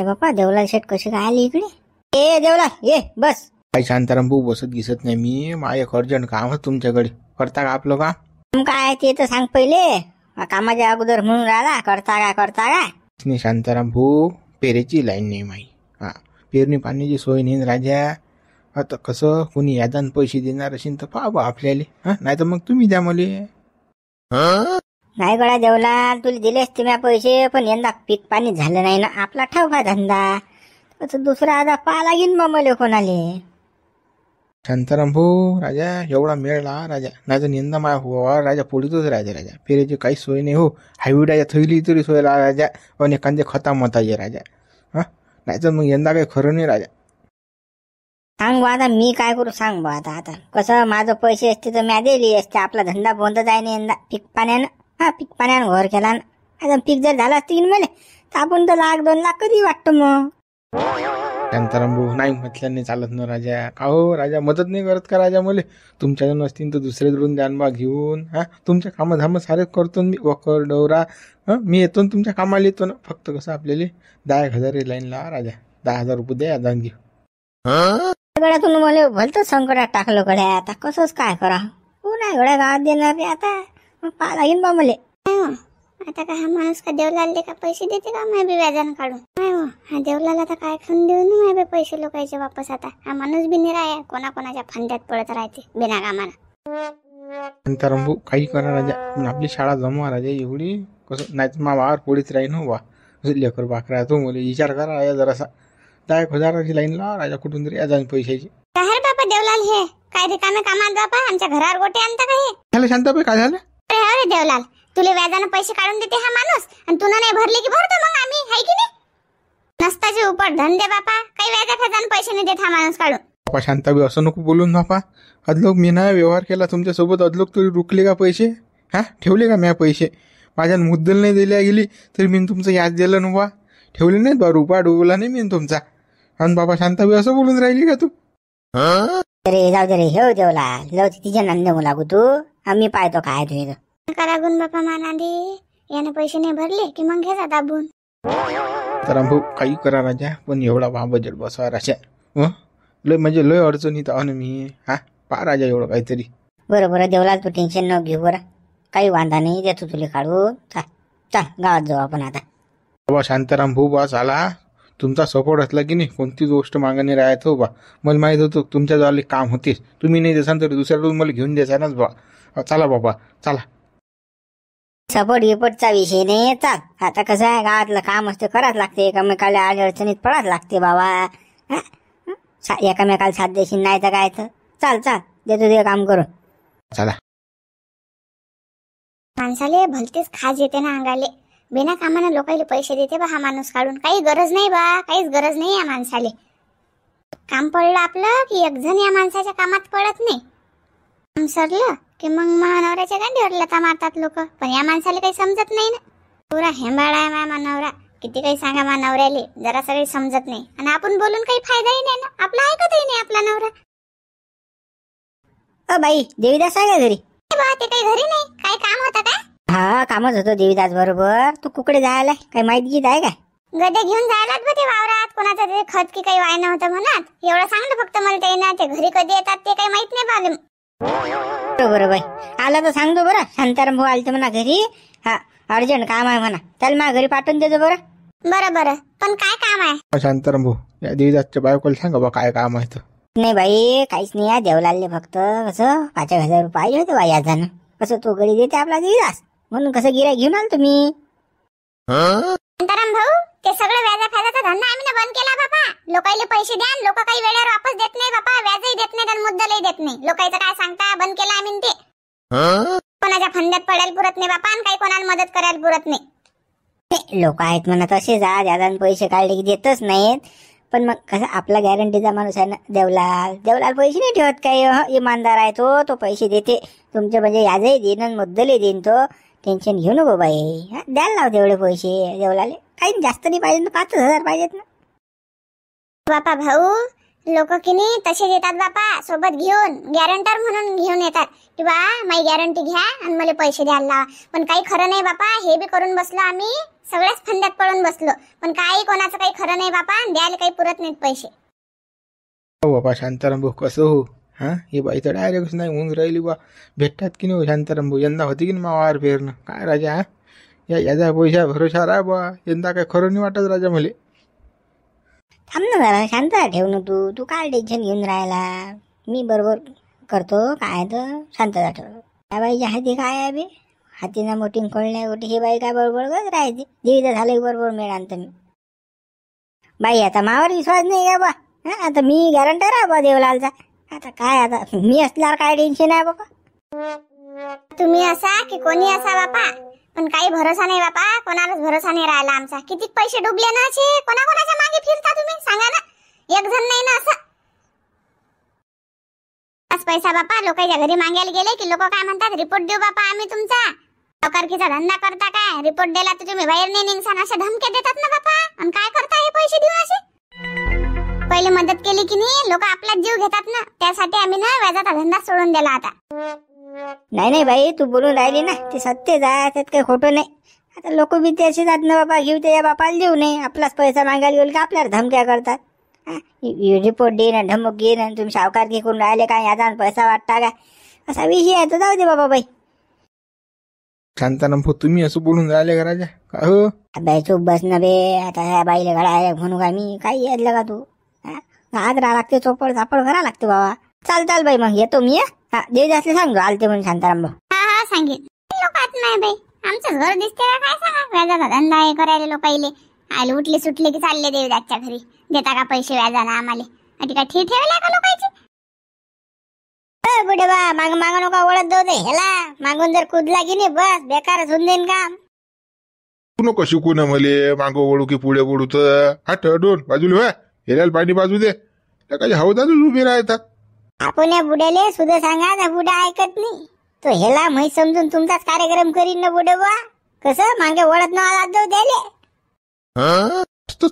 बाप्पा देवलाल शेठ कशी काय आली इकडे? ए देवलाल ये बस. काही शांताराम भाऊ बसत दिसत नाही मी. माझं एक अर्जंट काम आहे तुमच्याकडे. करता का आपलं काम? काय ते तर सांग पहिले. कामाच्या अगोदर म्हणून राहिला करता का? नाही शांताराम भाऊ, पेरेची लाईन नाही माही. हा, पेरणी पाण्याची सोय नाही राजा. आता कसं कोणी यादान पैसे देणार असेल तर पाहा आपल्याला. हा, नाही तर मग तुम्ही द्या मले. नाही गड्या देवलाल, तुला दिले असते म्या पैसे, पण यंदा पीक पाणी झालं नाही ना. आपला ठाऊक आहे धंदा. दुसरा आता पाहा लागेल मग मला कोणाले. शांताराम भाऊ राजा एवढा मिळला राजा, नाही तर यंदा माझ्या हुआ राजा पोळीतच राजा. पेरेची काही सोय नाही हो. हायब्रिडाच्या थैली तरी सोय राजा, आणि एखाद्या खता मताचे राजा. हा, नाही तर मग यंदा काही खरं नाही राजा. सांग बा आता मी काय करू सांग बा. आता कसं माझं पैसे असते तर म्या दिली असते. आपला धंदा बंद जाय नाही यंदा पीक पाण्यानं. हा, पीक पाण्यानं घर केला ना. आता पीक जर झालं असतं मला तर आपण तर 1,00,000-2 लाख कधी वाटतं मग. शांताराम भाऊ नाही म्हटलं नाही चालत ना राजा. का हो राजा, मदत नाही करत का राजा मले? तुमच्याकडे नसतील तर दुसरे दुरून द्यान बा घेऊन. हा, तुमच्या कामं धामं सारे करतो मी. वकर डवरा हा मी येतो ना तुमच्या कामाला येतो ना. फक्त कसं आपल्याला 10,000 लाईन लावा राजा. 10,000 रुपये द्या दान घेऊ. गड्यातून मला भलतं संकटात टाकलं गड्या. आता कसंच काय करा. हो नाही गड्या गावात देणार रे आता. मग पाहा लागेल बा मले. आता का हा माणूस का देवलाल का पैसे देते का मी बी व्याजानं काढून? नाही हो, हा देवलाल आता काय खाऊन देऊ ना मी पैसे लोकांचे वापस. आता हा माणूस बी निराय कोणाकोणाच्या फांद्यात पडत राहते बिना कामाला. शांताराम भाऊ काही करा राजा, पण आपली शाळा जमवा राजा एवढी. कसं नाही तर मा वावर पोळीत राहीन हो बा. लेकर बाकरा तो मला विचार करा राजा जरासा. 10,000 लाईन लावा राजा कुठून तरी याजान पैशाची. काय बापा देवलाल हे काय रिकामे कामात बापा? आमच्या घरावर गोटे आणता का हे? झालं शांताबाई, काय झालं? अरे देवलाल, तुला व्याजानं पैसे काढून देते हा माणूस, आणि तुला नाही भरले की भरतो मग आम्ही, हाय की नाही? नसताचे उपर धंदे बापा. काही व्याजानं पैसे नाही देत हा माणूस काढून. बापा शांताबाई असं नको बोलून बापा. अदलोक मी ना व्यवहार केला तुमच्यासोबत. अदलोक तरी रुकले का पैसे? हा, ठेवले का म्या पैसे? माझ्या मुद्दल नाही दिल्या गेली तरी मी तुमचं याद दिलं ना बा. ठेवले नाहीत बा, रुपया डुबला नाही मी तुमचा. आणि बाबा शांताबाई असं बोलून राहिली का तू? अरे जाऊ दे रे. हो देवलाल, जाऊ दे तिच्या नंद लागू तू. आम्ही पाहतो काय तुझं करा गुण बापा. मानादी याने पैसे नाही भरले की मग घ्यायचा दाबून. तर भाऊ काही करा राजा, पण एवढा बा बजेट बसवा राजा. लय म्हणजे लय अडचणीत आहो ना मी. हा, पा राजा एवढं काहीतरी. बरं देवलाल, तू टेन्शन न घेऊ बरं. काही वांधा नाही, देतो तुला काढून. चल गावात जाऊ आपण आता. बाबा शांताराम भाऊ बा चला. तुमचा सपोर्ट असला की नाही कोणतीच गोष्ट मागणी राहत हो बा. मला माहित होतं तुमच्या जवळ काम होतेच. तुम्ही नाही देसान तर दुसऱ्या रोज मला घेऊन द्यायचाच बा. चला बाबा चला. सपोर्ट गिपोर्टचा विषय नाही. चाल आता कसं आहे, गावातलं काम असते कराच लागते. एकामेकाला आडी अडचणीत पडाच लागते बाबा. एकामेकाला साथ देशील नाही तर काय तर. चाल देतो ते काम करून. चला. माणसाले भलतेच खाज येते ना अंगाले. बिना कामानं लोकांना पैसे देते बा हा माणूस काढून. काही गरज नाही बा, काहीच गरज नाही या माणसाले. काम पडलं आपलं की एक जण या माणसाच्या कामात पडत नाही. काम सरलं की मग नवऱ्याच्या गांडीवर लता मारतात लोक. पण या माणसाला काही समजत नाही ना. पुरा हेंबाळा आहे मा नवरा. किती काही सांगा मा नवऱ्याले, जरा सगळी समजत नाही. आणि आपण बोलून काही फायदाही नाही ना. आपला ऐकतही नाही आपला नवरा. बाई देवीदास आहे का घरी? ते काही घरी नाही. काय काम होतं का? हा, कामच होतं देवीदास बरोबर. तू कुकडे जायला काही माहिती गीत आहे काय? गड्या घेऊन जायला ते वावरात. कोणाचं ते खत की काही वाय नव्हतं म्हणत. एवढं सांगलं फक्त मला. ते ना ते घरी कधी येतात ते काही माहित नाही पाहिलं. बरोबर बाई, आला तर सांगतो बरं. शांताराम भाऊ आलते म्हणा घरी. हा, अर्जंट काम आहे म्हणा. त्याला माझ्या घरी पाठवून देतो बरं. बरं पण काय काम आहे? शांताराम भाऊ या देवीदासच्या बायकोला सांगा बा काय काम आहे. नाही बाई काहीच नाही आहे. देवलालले फक्त कसं 5,000 रुपये पाहिजे होते बा याजानं. कसं तो गडी देते आपला देवीदास, म्हणून कसं गिऱ्हाईक घेऊन आलो तुम्ही. शांताराम भाऊ, ते सगळं व्याजाचा धंदा आम्ही ना बंद केला बापा. लोकांना पैसे द्या, लोक काही वेळेवर वापस देत नाही बापा. व्याजही देत नाही आणि मुद्दलही देत नाही. लोकांचं काय सांगता, बंद केला आम्ही ते. कोणाच्या फंद्यात पडायला पुरत नाही बापा, आणि काही कोणाला मदत करायला पुरत नाही. लोक आहेत म्हणत असे जा व्याजाने पैसे काढले की देतच नाहीत. पण मग कसं आपला गॅरंटीचा माणूस आहे ना देवलाल पैसे नाही ठेवत. काही इमानदार आहे तो पैसे देते. तुमचे म्हणजे याजही देईन आणि मुद्दलही देईन तो. टेन्शन घेऊ नको बाई. द्यायला लाव तेवढे पैसे देवलाले. काही जास्त नाही पाहिजे ना, 5,000 पाहिजेत ना बापा. भाऊ लोक की नाही तसेच येतात बापा, सोबत घेऊन गॅरंटर म्हणून घेऊन येतात की बा माझी गॅरंटी घ्या आणि मला पैसे द्यायला लावा. पण काही खरं नाही बापा, हे बी करून बसलो आम्ही, सगळ्याच फंद्यात पडून बसलो. पण काही कोणाचं काही खरं नाही बापा, द्यायला काही पुरत नाहीत पैसे. हो बापा शांताराम भाऊ, कसं हो? हा, हे बाई तर डायरेक्ट नाही होऊन राहिली बा. भेटतात की नाही शांताराम भाऊ? यंदा होती की नाही मावार फेरणं? काय राजा, याचा पैसा भरोसा राहा बा. यंदा काय खरं नाही वाटत राजा मले. थांब ना जरा, शांत ठेव ना तू. तू काय टेन्शन घेऊन राहिला? मी बरोबर करतो. काय तर शांतता ठेव. त्या बाईच्या हाती काय आहे बे? हातीना मोठी कळण्या गोटी. हे बाई काय बरोबर करत राहायची? जीवित झालं बरोबर मेळ आणतं मी. बाई आता मावर विश्वास नाही का बा? आता मी गॅरंटर आहे बा देवलालचा. आता काय, आता मी असल्यावर काय टेन्शन आहे बाबा? तुम्ही असा की कोणी असा बापा, पण काही भरोसा नाही बापा, कोणालाच भरोसा नाही राहिला आमचा. किती पैसे डुबले ना असे. कोणाकोणाच्या मागे फिरता तुम्ही सांगा ना? एक जण नाही ना असं. आज पैसा बापा लोकांच्या घरी मागायला गेले की लोक काय म्हणतात, रिपोर्ट देऊ बापा आम्ही तुमचा. सावकारकीचा धंदा करता काय? रिपोर्ट दिला तर तुम्ही बाहेर नाही निघसान, अशा धमक्या देतात ना बापा. आणि काय करता हे पैसे देऊ असे? पहिले मदत केली की नाही लोक आपला जीव घेतात ना, त्यासाठी आम्ही ना व्याजाचा धंदा सोडून दिला आता. नाही नाही बाई, तू बोलून राहिली ना ते सत्य जाय, त्यात काही खोटं नाही. आता लोक बी त्याचे जात ना बाबा, घेऊ त्या बापाला देऊ नये. आपलाच पैसा मागायला गेल का आपल्याला धमक्या करतात. रिपोर्ट दे ना, धमक घे ना, तुम्ही सावकार घे करून राहिले काय, याचा पैसा वाटता काय, असा विषय आहे. तर जाऊ दे बाबा बाई. शांताराम भाऊ, तुम्ही असं बोलून राहिले का राजा? का हो? बाई चूप बस ना बे. आता ह्या बाईला घडा म्हणू का मी? काही यादलं का तू? आज राहा लागते, चोपड झापड करा लागते बाबा. चाल चाल बाई, मग येतो मी. जे असले सांगतो आलते म्हणून शांताराम भाऊ. हा सांगेल. लोकात नाही बाई, आमचं घर दिसते का काय सांगा? व्याजाचा धंदा हे करायला लोकाईले आले उठले सुटले की चालले देवदाच्या घरी. देता का पैसे व्याजाला आम्हाला? आणि काय ठेव ठेवला का लोकांचे? बुढे बा, माग माग नका ओळख देऊ दे ह्याला. मागून जर कुदला की नाही बस बेकारच होऊन देईन काम. तू नको शिकू ना मले, मागं वळू की पुढे वळू. तर हट डोन बाजूला व्हा, हेल्याला पाणी बाजू दे. त्या काही हौदातच उभे राहतात. आपण या बुड्याले सुद्धा सांगा, त्या बुड्या ऐकत नाही. तो ह्याला माहीत समजून तुमचाच कार्यक्रम करीन ना बुडे बा. कसं मागे ओळख नवा देऊ द्याले.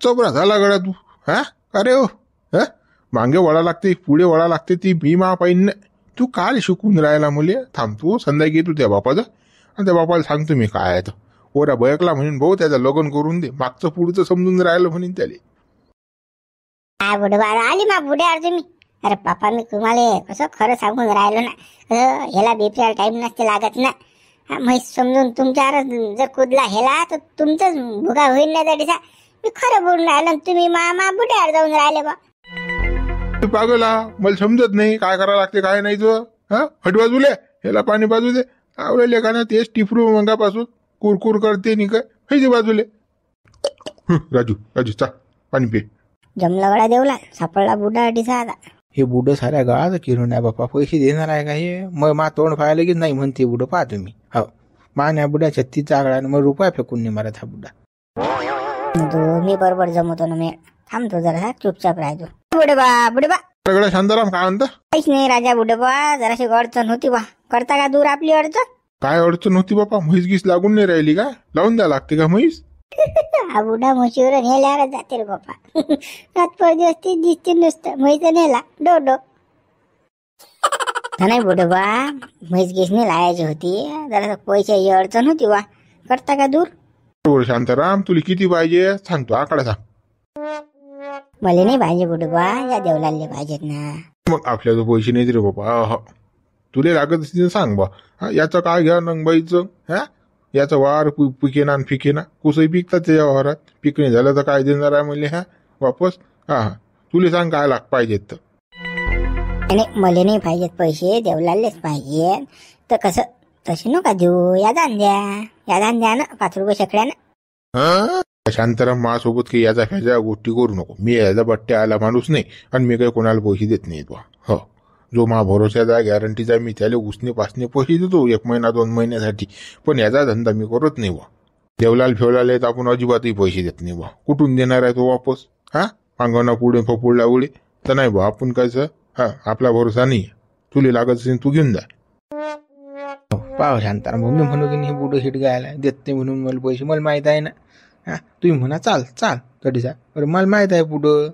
चबरा झाला गडा तू. हा अरे हो, मागे वळा लागते पुढे वळा लागते, ती मी मा पाहिन. तू काल शिकून राहिला मुले. थांबतो संध्या घेतो त्या बापाचं, आणि त्या बापाला सांगतो मी काय आहे. ओरा बयकला म्हणून भाऊ त्याचं लग्न करून दे. मागचं पुढचं समजून राहिलं म्हणून त्याले. काय बुडे बा आली मा बुड्यावर तुम्ही? अरे पापा, मी तुम्हाला कसं खरं सांगून राहिलो ना. ह्याला बीपीआर टाइम नसते लागत ना. माहीत समजून तुमच्यावर जर कुदला ह्याला तर तुमचंच भुगा होईल ना. तरी मी खरं बोलून राहिलो, तुम्ही मा बुड्यावर जाऊन राहिले बा. पागल हा, मला समजत नाही काय करावं लागते काय नाही. तो हट बाजूले, ह्याला पाणी बाजू दे. आवडले का ना तेच टिफरू मंगापासून कुरकुर करते नि काय हे बाजूले. राजू राजू चा पाणी पे. जमला गळा देवला सापडला बुडा डिसा. आता हे बुडं साऱ्या गावात किरून आहे बापा. पैसे देणार आहे का हे? मग मा तोंड पाहायला की नाही म्हणते बुडं. पहा तुम्ही. हो, मान या बुड्या 36 आगळा मग रुपया फेकून नाही मारत हा बुडा. तू मी बरोबर जमवतो ना. मी थांबतो जरा, चुपचाप राहतो. बुडे बा सगळं शांताराम काय म्हणता? काहीच नाही राजा. बुडे बा जराशी अडचण होती बा. करता का दूर आपली अडचण? काय अडचण होती बापा? म्हैस गीस लागून नाही राहिली का? लावून द्या लागते का म्हैस? हा बुडा म्हशीवर नेल्यावर जाते रे बापा. रातभर दिवस दिसते नुसतं म्हैस नेला डो. नाही बुडे बा, म्हैस गीसने लावायची होती. जरा पैशाची अडचण होती बा. करता का दूर? बरोबर शांताराम, तुला किती पाहिजे सांगतो, आकडा सांग. मला नाही पाहिजे बुडे बा, या देवलाले पाहिजेत ना. मग आपल्याला पैसे नाही रे बाबा. तुला लागत असतील तर सांग बा. याचं काय घ्या नंगबाईचं? याचं वार पिकेना आणि फिकेना कुसही पिकतात त्याच्या वावरात. पिकणे झालं तर काय देणार आहे मला वापस? तुला सांग काय पाहिजेत तर. नाही मला नाही पाहिजेत पैसे, देवलालेच पाहिजे. तर कसं तसे नका देऊ, यादान द्या ना. 5 रुपये शेकड्यानं. शांताराम माझ्यासोबत काही याचा ह्याच्या गोष्टी करू नको. मी याचा बट्ट्या आला माणूस नाही, आणि मी काही कोणाला पैसे देत नाही बा. हो, जो मा भरोशाचा गॅरंटीचा मी त्याला उसने पासने पैसे देतो 1 महिना 2 महिन्यासाठी. पण याचा धंदा मी करत नाही बा. देवलाल फेवलाल तर आपण अजिबातही पैसे देत नाही बा. कुठून देणार आहे तो वापस? अंगणा पुढे फपुडला उडे तर नाही बा. आपण कायचं आपला भरोसा नाही. तुला लागत असेल तू घेऊन जा. पाव शांताराम भाऊ, मी म्हणू की नाही बुडं हिट गायला देत नाही म्हणून मला पैसे. मला माहित आहे ना. तुम्ही म्हणा चाल तरी सा. अरे मला माहित आहे बुडं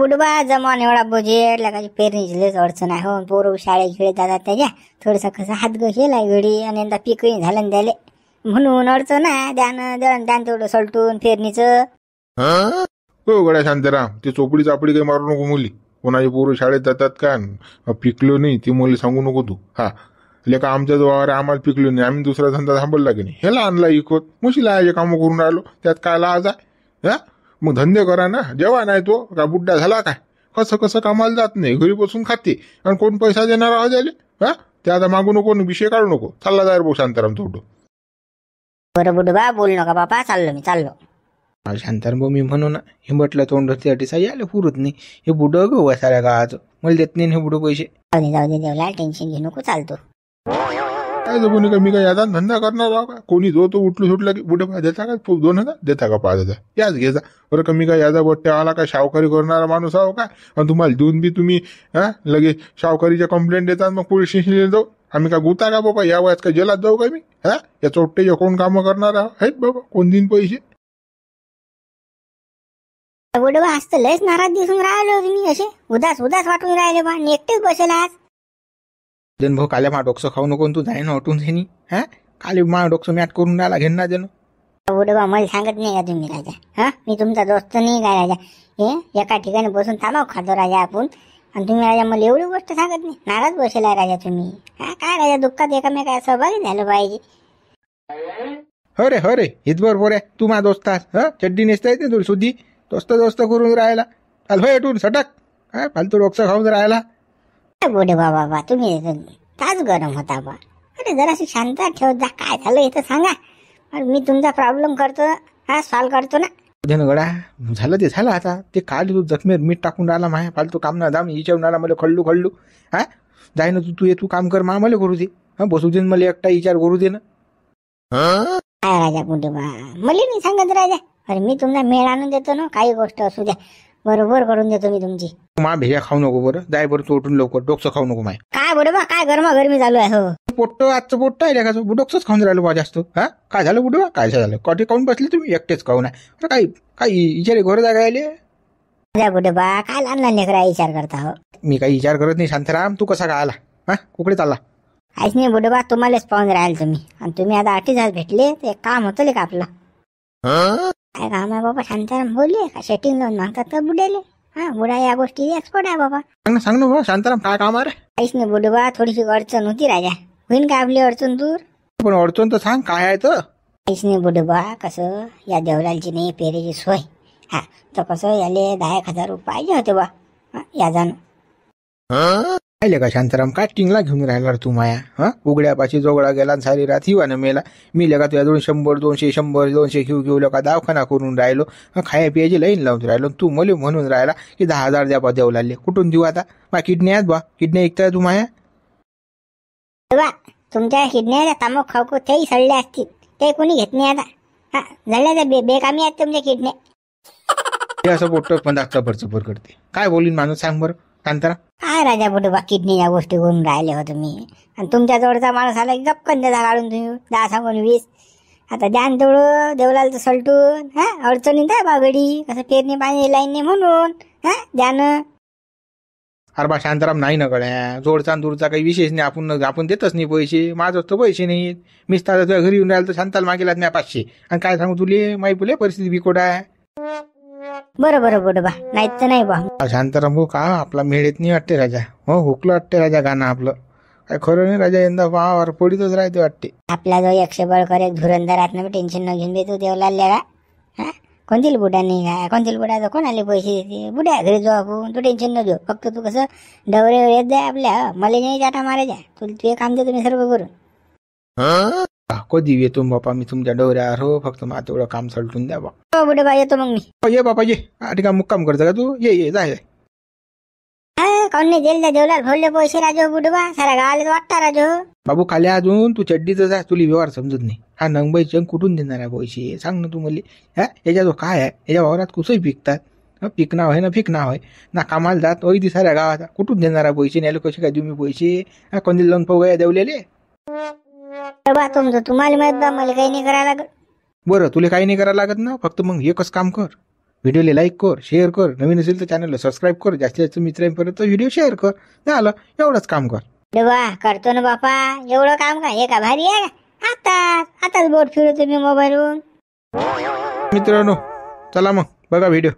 बुडबा जमान एवढा बजेट लगाची पेरणीची लयच अडचण आहे हो. पोरं शाळेत खेळत जातात त्याच्या थोडंसं कसं हात गेलाय घडी आणि यंदा पीकही झालं ना द्याले म्हणून अडचण आहे. द्यान तेवढं सलटून पेरणीचं. हो गड्या शांताराम, ते चोपडी चापडी काही मारू नको मुली. कोणाचे पोरं शाळेत जातात का पिकलो नाही ते मुली सांगू नको तू. हा लेका आमच्या जवळ आम्हाला पिकलो नाही, आम्ही दुसरा धंदा थांबवला की नाही. ह्याला आणला इकत म्हशीला हे कामं करून राहिलो, त्यात काय लाज आहे. हा मग धंदे करा ना. जेव्हा नाही तो का बुड्डा झाला काय कसं कसं कामाला जात नाही, घरी बसून खाते आणि कोण पैसा देणार आहोत त्याले. हा ते आता मागू नको विषय काढू नको. चालला जाय भाऊ शांताराम थोडं. बरं बुडबा बोल नका बापा, चाललो. शांताराम भाऊ मी म्हणू ना हे म्हटलं तोंड साई आले पुरत नाही. हे बुडं गो साऱ्या गावाचं मला देत नाही हे बुडं पैसे. जाऊ दे देवला टेन्शन घेऊ नको, चालतो. काय जमून का मी काय याचा धंदा करणार आहो का. कोणी जो तो उठलो सुटला की बुडे देता का 2,000 देता का 5,000 याच घ्यायचा. बरं कमी काय याचा बट्ट्या आला का शावकारी करणारा माणूस आहो का. आणि तुम्हाला देऊन बी तुम्ही लगेच शावकारीच्या कंप्लेंट देतात. मग पोलीस स्टेशनला जाऊ आम्ही का गुता का बाबा. या वयात का जेलात जाऊ का मी. या चोट्टेच्या कोण कामं करणार आहेत बाबा. कोण देईन पैसे. बुडबा आज तर लयच नाराज दिसून राहिलो तुम्ही, असे उदास वाटून राहिले बा. एकटेच बसेल आज. जन भाऊ काल्या मा डोकसं खाऊ नको तू जाय ना हटून हे काली मा डोकसं मॅट करून राहिला घेऊन ना जण. बुडबा मला सांगत नाही का तुम्ही राजा. मी तुमचा दोस्त नाही काय राजा. हे एका ठिकाणी बसून थांबाव खातो राजा आपण, आणि तुम्ही राजा मला एवढी गोष्ट सांगत नाही. नाराज बसेल आहे राजा तुम्ही. काय राजा दुःखात एकामेका सहभागी झालं पाहिजे. हो रे हेच बरोबर आहे. तू मा दोस्त चड्डी नेसता येते थोडी सुद्धी दोस्त करून राहिला. चाल भाई हटून सटक. फालतू डोकसं खाऊन राहिला. बुडबा बाबा तुम्ही ताच गरम होता बा. अरे जराशी शांत ठेवत जा. काय झालं हे तर सांगा. मी तुमचा प्रॉब्लेम करतो, सॉल्व्ह करतो ना. जन गडा झालं ते झालं. आता ते काल तू जखमेर मीठ टाकून राहिला माया फालतू काम ना दाम हिच्यावून आला मला खल्लू जाय ना तू काम कर मा मला करू दे. बसू दे मला एकटा विचार करू दे ना. काय राजा बुडबा मला नाही सांगत राजा. अरे मी तुमचा मेळ आणून देतो ना. काही गोष्ट असू द्या बरोबर करून देतो मी तुमची. मा भेजा खाऊ नको बरं. जाय बरं तू उठून लवकर. डोकसं खाऊ नको माय. काय बुडबा काय गरमी चालू आहे हो. पोट्ट आजचं पोट्ट आहे का डोकसंच खाऊन राहिलो बा जास्त. काय झालं बुडवा काय झालं. कॉटी खाऊन बसले तुम्ही एकटेच खाऊन आहे. काही विचारे घर जागा आले. बुडबा काय लहान लहान लेकरा विचार करता हो. मी काही विचार करत नाही शांताराम. तू कसा काय आला कुकडे चालला. काहीच नाही बुडबा तुम्हालाच पाहून राहाल तुम्ही. आणि तुम्ही आता 8 भेटले तर एक काम होतं का आपलं. काय काम आहे बाबा. शांताराम बोलले का सेटिंग लावून मागतात का बुड्याले. बुडा या गोष्टी एक्सपर्ट आहे बाबा. सांग ना बाबा शांताराम काय काम आहे. काहीच नाही बुडबा थोडीशी अडचण होती राजा. होईन का आपली अडचण दूर. पण अडचण तर सांग काय आहे तर. काहीच नाही बुडबा कसं या देवलालची नाही पेरेची सोय. तर कसं याले 10,000 रुपये पाहिजे होते बा. या जाणं पाहिले का शांताराम काय टिंगला घेऊन राहिला तू माया. उघड्यापाशी जोगळा गेला सारी रात हिवानं मेला. मी लगा तुझ्याजवळ 100-200 घेऊ का दवाखाना करून राहिलो. खाया पियाची लाईन लावून राहिलो. तू मला म्हणून राहिला की 10,000 द्या बा देऊ लागले. कुठून देऊ आता. मा किडनी आहेत बा. किडनी ऐकताय तू माया. तुमच्या किडन्या तांबूक खाऊ तेही सडले असतील. ते कोणी घेत नाही आता. जळल्या बेकामी आहेत तुमच्या किडन्या. हे असं पोट्ट पण चपर करते. काय बोलीन माणूस सांग बरं शांताराम. काय राजा बुडबा किडनी या गोष्टी करून राहिले हो तुम्ही. आणि तुमच्या जवळचा माणूस आला की गपकन देता काढून तुम्ही 10 सांगून 20. आता द्यान तेवढं देवलाल तर सलटून अडचणीत आहे बागडी. कसं पेरणी पाणी लाईन नाही म्हणून द्यान. अरे बा शांताराम नाही ना गड्या. जोडचा दूरचा काही विशेष नाही. आपण देतच नाही पैसे. माझं तर पैसे नाहीत. मीच तर तुझ्या घरी येऊन राहिलं तर शांताला मागेलात नाही 500. आणि काय सांगू तुले माही पुले परिस्थिती बिकोट आहे. बरं बुडबा नाहीत तर नाही बा. शांताराम भाऊ का आपला मेळ येत नाही वाटते राजा. हुकलं वाटते राजा गाणं आपलं. काय खरं नाही राजा. यंदा वावर पडीतच राहते वाटते. आपला जो 100 बळकर एक धुरंधरात ना टेन्शन न घेऊन देतो देवलाल का. कोणतील बुडा नाही काय. कोणतील बुडा कोणाला पैसे देते. बुड्या घरी जाऊ आपण. तू टेन्शन न घेऊ. फक्त तू कसं डवरे येत जाय आपल्या. मला नाही जाटा मारायच्या. तुला काम देतो मी सर्व करून. कधी येतो बापा मी तुमच्या डोऱ्यावर. हो फक्त मला तेवढं काम सलटून द्या बा. हो बुडबा येतो मग मी. ये बापा ये. ठीक आहे मुक्काम करता का तू. ये जाय. कोण नाही दिल देवलाल भरले पैसे राजो बुडबा. साऱ्या गावाला वाटता राजो. बाबू खाली अजून तू चड्डीच जा. तुला व्यवहार समजत नाही. नंगबाई चंग कुठून देणार आहे पैसे सांग ना तू मला. याच्या जो काय आहे याच्या वावरात कुसही पिकतात. पीक नाव आहे ना पीक नाव आहे ना. कामाला जात ओही साऱ्या गावात कुठून देणार आहे पैसे. न्यायला कसे काय देऊ मी पैसे. कोणते लोन पाहू देवलेले. तुमचं तुम्हाला माहित बा. मला काही नाही करायला लागत. बरं तुला काही नाही करायला लागत ना. फक्त मग एकच काम कर. व्हिडिओला लाईक कर, शेअर कर, नवीन असेल तर चॅनलला सबस्क्राईब कर, जास्तीत जास्त मित्रांपर्यंत व्हिडिओ शेअर कर. झालं, एवढंच काम कर. बा करतो ना बापा, एवढं काम का? हे का भारी आहे का? आताच बोट फिरवतो मी मोबाईलवरून. मित्रांनो, चला मग बघा व्हिडिओ.